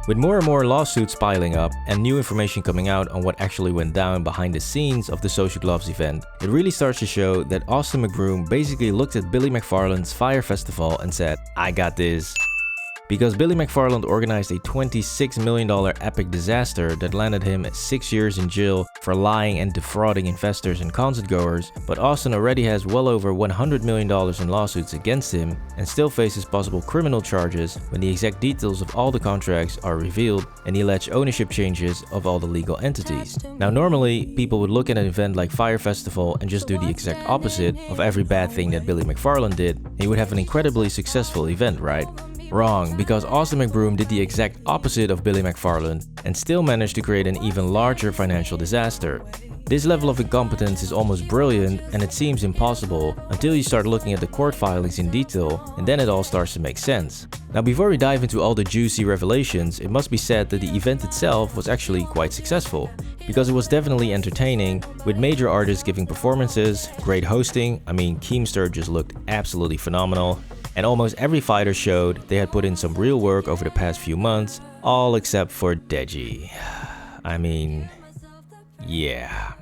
With more and more lawsuits piling up and new information coming out on what actually went down behind the scenes of the Social Gloves event, it really starts to show that Austin McBroom basically looked at Billy McFarland's FYRE Festival and said, "I got this." Because Billy McFarland organized a $26 million epic disaster that landed him 6 years in jail for lying and defrauding investors and concert goers, but Austin already has well over $100 million in lawsuits against him and still faces possible criminal charges when the exact details of all the contracts are revealed and the alleged ownership changes of all the legal entities. Now normally, people would look at an event like FYRE Festival and just do the exact opposite of every bad thing that Billy McFarland did, and you would have an incredibly successful event, right? Wrong, because Austin McBroom did the exact opposite of Billy McFarland and still managed to create an even larger financial disaster. This level of incompetence is almost brilliant, and it seems impossible until you start looking at the court filings in detail, and then it all starts to make sense. Now before we dive into all the juicy revelations, it must be said that the event itself was actually quite successful, because it was definitely entertaining, with major artists giving performances, great hosting. I mean, Keemstar just looked absolutely phenomenal, and almost every fighter showed they had put in some real work over the past few months, all except for Deji. I mean, yeah.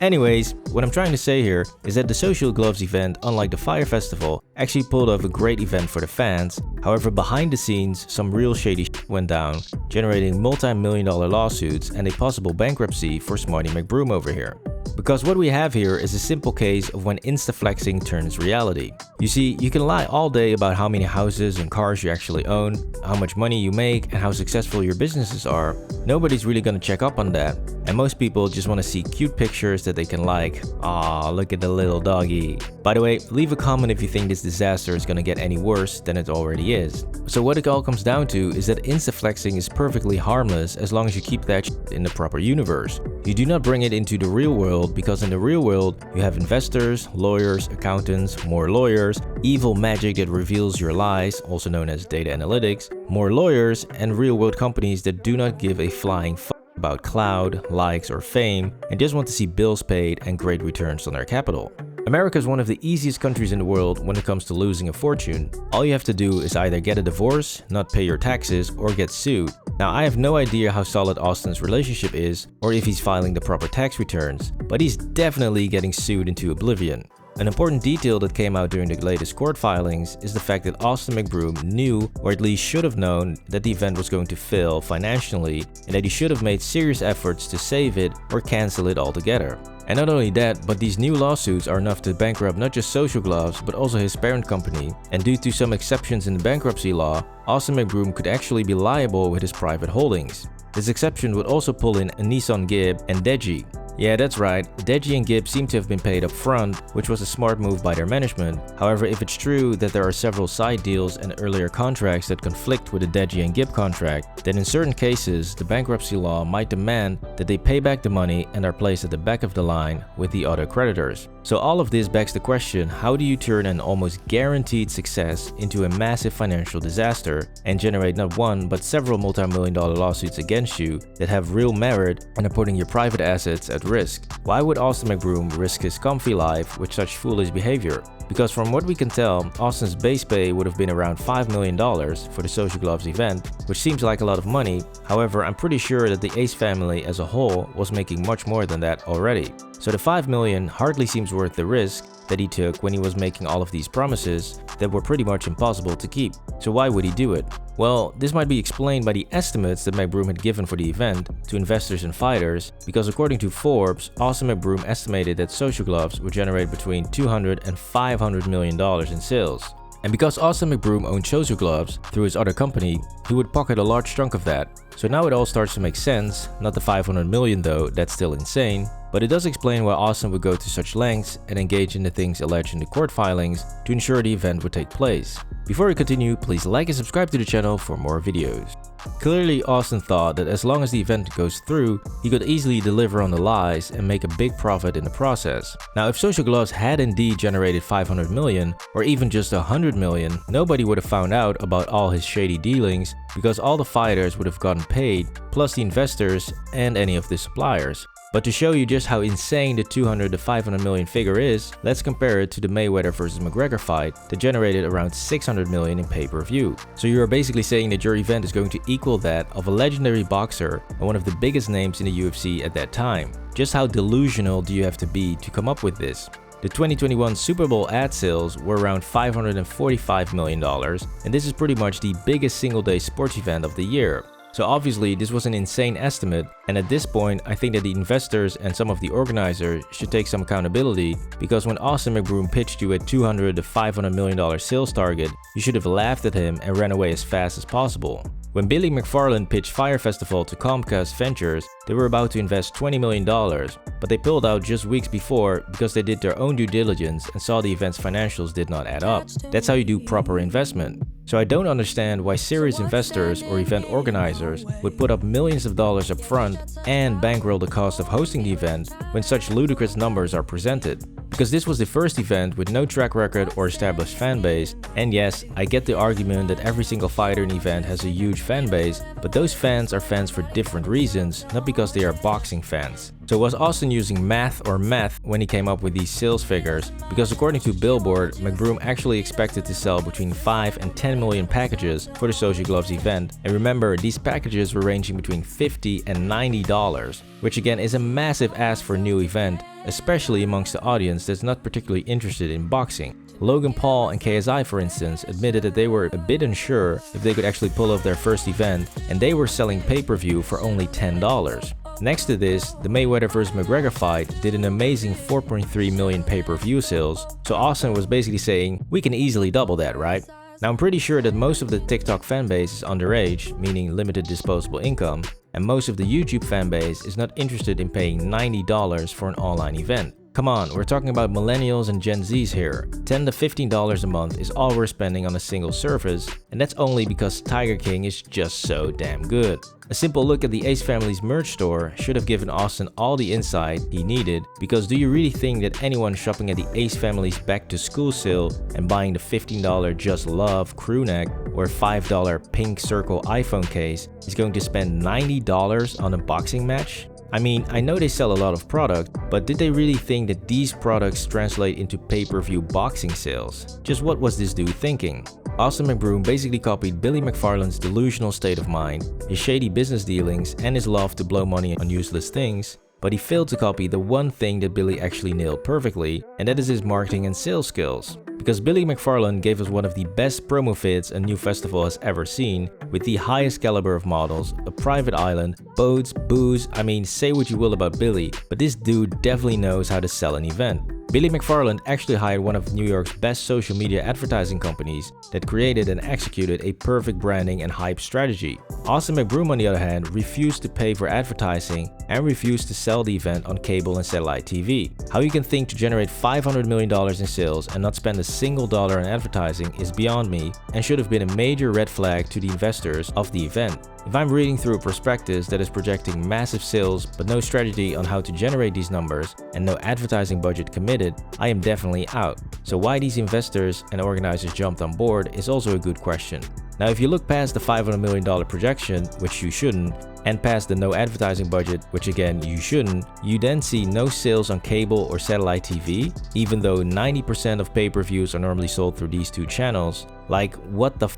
Anyways, what I'm trying to say here is that the Social Gloves event, unlike the FYRE Festival, actually pulled off a great event for the fans. However, behind the scenes, some real shady shit went down, generating multi-million-dollar lawsuits and a possible bankruptcy for Smarty McBroom over here. Because what we have here is a simple case of when Instaflexing turns reality. You see, you can lie all day about how many houses and cars you actually own, how much money you make, and how successful your businesses are. Nobody's really gonna check up on that, and most people just want to see cute pictures that they can like. Aw, look at the little doggy. By the way, leave a comment if you think this disaster is gonna get any worse than it already is. So what it all comes down to is that Instaflexing is perfectly harmless as long as you keep that shit in the proper universe. You do not bring it into the real world, because in the real world, you have investors, lawyers, accountants, more lawyers, evil magic that reveals your lies, also known as data analytics, more lawyers, and real world companies that do not give a flying fuck about cloud, likes, or fame, and just want to see bills paid and great returns on their capital. America is one of the easiest countries in the world when it comes to losing a fortune. All you have to do is either get a divorce, not pay your taxes, or get sued. Now, I have no idea how solid Austin's relationship is, or if he's filing the proper tax returns, but he's definitely getting sued into oblivion. An important detail that came out during the latest court filings is the fact that Austin McBroom knew, or at least should have known, that the event was going to fail financially, and that he should have made serious efforts to save it or cancel it altogether. And not only that, but these new lawsuits are enough to bankrupt not just Social Gloves, but also his parent company, and due to some exceptions in the bankruptcy law, Austin McBroom could actually be liable with his private holdings. This exception would also pull in Nissan Gibb and Deji. Yeah, that's right, Deji and Gibb seem to have been paid up front, which was a smart move by their management. However, if it's true that there are several side deals and earlier contracts that conflict with the Deji and Gibb contract, then in certain cases, the bankruptcy law might demand that they pay back the money and are placed at the back of the line with the other creditors. So all of this begs the question, how do you turn an almost guaranteed success into a massive financial disaster and generate not one but several multi-million-dollar lawsuits against you that have real merit and are putting your private assets at risk? Why would Austin McBroom risk his comfy life with such foolish behavior? Because from what we can tell, Austin's base pay would have been around $5 million for the Social Gloves event, which seems like a lot of money. However, I'm pretty sure that the Ace family as a whole was making much more than that already. So the $5 million hardly seems worth the risk that he took when he was making all of these promises that were pretty much impossible to keep. So why would he do it? Well, this might be explained by the estimates that McBroom had given for the event to investors and fighters, because according to Forbes, Austin McBroom estimated that Social Gloves would generate between $200 and $500 million in sales. And because Austin McBroom owned Social Gloves through his other company, he would pocket a large chunk of that. So now it all starts to make sense, not the $500 million though, that's still insane, but it does explain why Austin would go to such lengths and engage in the things alleged in the court filings to ensure the event would take place. Before we continue, please like and subscribe to the channel for more videos. Clearly, Austin thought that as long as the event goes through, he could easily deliver on the lies and make a big profit in the process. Now, if Social Gloves had indeed generated $500 million or even just $100 million, nobody would have found out about all his shady dealings, because all the fighters would have gotten paid, plus the investors and any of the suppliers. But to show you just how insane the 200 to 500 million figure is, let's compare it to the Mayweather vs McGregor fight that generated around 600 million in pay-per-view. So you are basically saying that your event is going to equal that of a legendary boxer and one of the biggest names in the UFC at that time. Just how delusional do you have to be to come up with this? The 2021 Super Bowl ad sales were around $545 million, and this is pretty much the biggest single-day sports event of the year. So obviously this was an insane estimate, and at this point I think that the investors and some of the organizers should take some accountability, because when Austin McBroom pitched you a $200 to $500 million sales target, you should have laughed at him and ran away as fast as possible. When Billy McFarland pitched FYRE Festival to Comcast Ventures, they were about to invest $20 million, but they pulled out just weeks before because they did their own due diligence and saw the event's financials did not add up. That's how you do proper investment. So I don't understand why serious investors or event organizers would put up millions of dollars up front and bankroll the cost of hosting the event when such ludicrous numbers are presented. Because this was the first event with no track record or established fan base, and yes, I get the argument that every single fighter in the event has a huge fan base, but those fans are fans for different reasons, not because they are boxing fans. So was Austin using math or meth when he came up with these sales figures? Because according to Billboard, McBroom actually expected to sell between 5 and 10 million packages for the Social Gloves event, and remember, these packages were ranging between $50 and $90, which again is a massive ask for a new event, especially amongst the audience that's not particularly interested in boxing. Logan Paul and KSI, for instance, admitted that they were a bit unsure if they could actually pull off their first event, and they were selling pay-per-view for only $10. Next to this, the Mayweather vs McGregor fight did an amazing 4.3 million pay-per-view sales, so Austin was basically saying, we can easily double that, right? Now I'm pretty sure that most of the TikTok fanbase is underage, meaning limited disposable income, and most of the YouTube fanbase is not interested in paying $90 for an online event. Come on, we're talking about millennials and Gen Zs here. $10 to $15 a month is all we're spending on a single service, and that's only because Tiger King is just so damn good. A simple look at the Ace family's merch store should have given Austin all the insight he needed, because do you really think that anyone shopping at the Ace family's back to school sale and buying the $15 Just Love crew neck or $5 pink circle iPhone case is going to spend $90 on a boxing match? I mean, I know they sell a lot of product, but did they really think that these products translate into pay-per-view boxing sales? Just what was this dude thinking? Austin McBroom basically copied Billy McFarland's delusional state of mind, his shady business dealings, and his love to blow money on useless things, but he failed to copy the one thing that Billy actually nailed perfectly, and that is his marketing and sales skills. Because Billy McFarland gave us one of the best promo fits a new festival has ever seen, with the highest caliber of models, a private island, boats, booze. I mean, say what you will about Billy, but this dude definitely knows how to sell an event. Billy McFarland actually hired one of New York's best social media advertising companies that created and executed a perfect branding and hype strategy. Austin McBroom, on the other hand, refused to pay for advertising and refused to sell the event on cable and satellite TV. How you can think to generate $500 million in sales and not spend a single dollar on advertising is beyond me, and should have been a major red flag to the investors of the event. If I'm reading through a prospectus that is projecting massive sales but no strategy on how to generate these numbers and no advertising budget committed, I am definitely out. So why these investors and organizers jumped on board is also a good question. Now if you look past the $500 million projection, which you shouldn't, and past the no advertising budget, which again you shouldn't, you then see no sales on cable or satellite TV, even though 90% of pay-per-views are normally sold through these two channels. Like, what the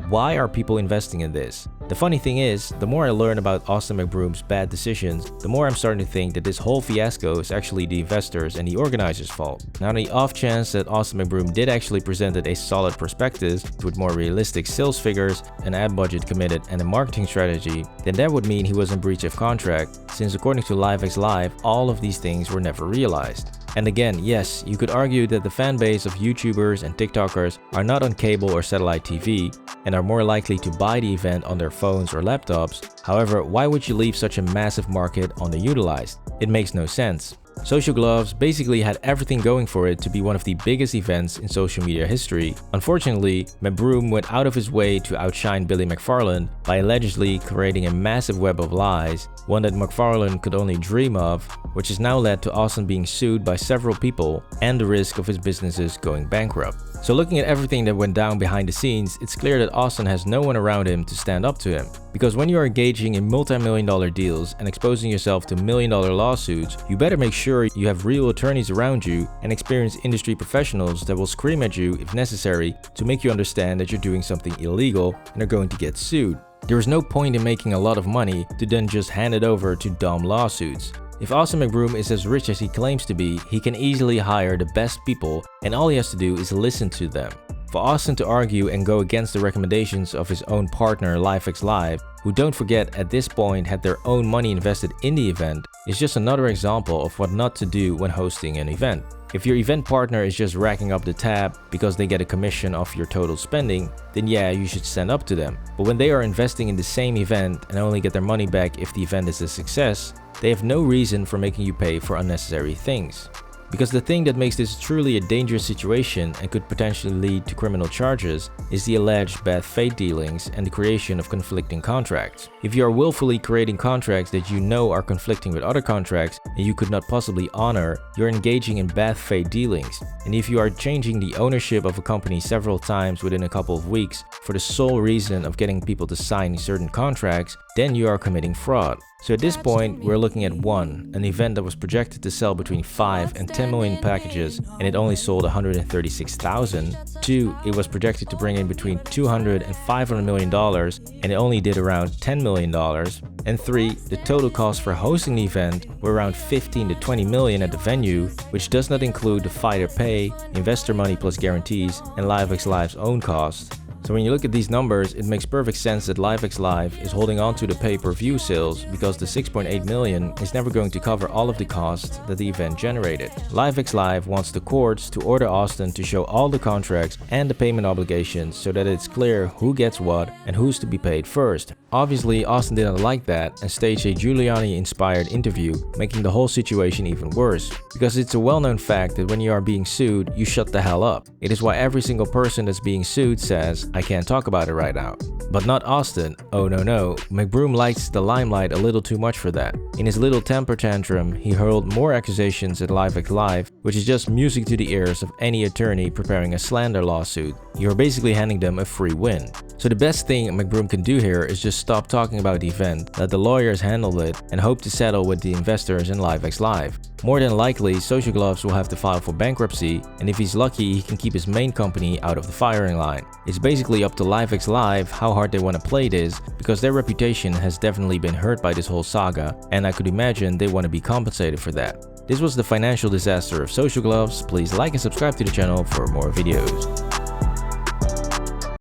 why are people investing in this? The funny thing is, the more I learn about Austin McBroom's bad decisions, the more I'm starting to think that this whole fiasco is actually the investors and the organizers' fault. Now, on the off chance that Austin McBroom did actually presented a solid prospectus with more realistic sales figures, an ad budget committed, and a marketing strategy, then that would mean he was in breach of contract, since according to livexlive, all of these things were never realized. And again, yes, you could argue that the fan base of YouTubers and TikTokers are not on cable or satellite TV and are more likely to buy the event on their phones or laptops. However, why would you leave such a massive market underutilized? It makes no sense. Social Gloves basically had everything going for it to be one of the biggest events in social media history. Unfortunately, McBroom went out of his way to outshine Billy McFarland by allegedly creating a massive web of lies, one that McFarland could only dream of, which has now led to Austin being sued by several people and the risk of his businesses going bankrupt. So looking at everything that went down behind the scenes, it's clear that Austin has no one around him to stand up to him. Because when you are engaging in multi-million-dollar deals and exposing yourself to million-dollar lawsuits, you better make sure you have real attorneys around you and experienced industry professionals that will scream at you if necessary to make you understand that you're doing something illegal and are going to get sued. There is no point in making a lot of money to then just hand it over to dumb lawsuits. If Austin McBroom is as rich as he claims to be, he can easily hire the best people and all he has to do is listen to them. For Austin to argue and go against the recommendations of his own partner livexlive, who don't forget at this point had their own money invested in the event, is just another example of what not to do when hosting an event. If your event partner is just racking up the tab because they get a commission off your total spending, then yeah, you should stand up to them. But when they are investing in the same event and only get their money back if the event is a success, they have no reason for making you pay for unnecessary things. Because the thing that makes this truly a dangerous situation and could potentially lead to criminal charges is the alleged bad faith dealings and the creation of conflicting contracts. If you are willfully creating contracts that you know are conflicting with other contracts and you could not possibly honor, you're engaging in bad faith dealings. And if you are changing the ownership of a company several times within a couple of weeks for the sole reason of getting people to sign certain contracts, then you are committing fraud. So at this point, we're looking at 1, an event that was projected to sell between 5 and 10 million packages and it only sold 136,000. 2, it was projected to bring in between $200 and $500 million and it only did around $10 million. And 3, the total cost for hosting the event were around 15 to 20 million at the venue, which does not include the fighter pay, investor money plus guarantees, and livexlive's own costs. So when you look at these numbers, it makes perfect sense that livexlive is holding on to the pay-per-view sales because the 6.8 million is never going to cover all of the costs that the event generated. livexlive wants the courts to order Austin to show all the contracts and the payment obligations so that it's clear who gets what and who's to be paid first. Obviously, Austin didn't like that and staged a Giuliani-inspired interview, making the whole situation even worse. Because it's a well-known fact that when you are being sued, you shut the hell up. It is why every single person that's being sued says, "I can't talk about it right now." But not Austin. Oh no, McBroom likes the limelight a little too much for that. In his little temper tantrum, he hurled more accusations at livexlive, which is just music to the ears of any attorney preparing a slander lawsuit. You're basically handing them a free win. So the best thing McBroom can do here is just stop talking about the event, let the lawyers handle it, and hope to settle with the investors in livexlive. More than likely, Social Gloves will have to file for bankruptcy, and if he's lucky, he can keep his main company out of the firing line. It's basically up to livexlive how hard they want to play this, because their reputation has definitely been hurt by this whole saga, and I could imagine they want to be compensated for that. This was the financial disaster of Social Gloves. Please like and subscribe to the channel for more videos.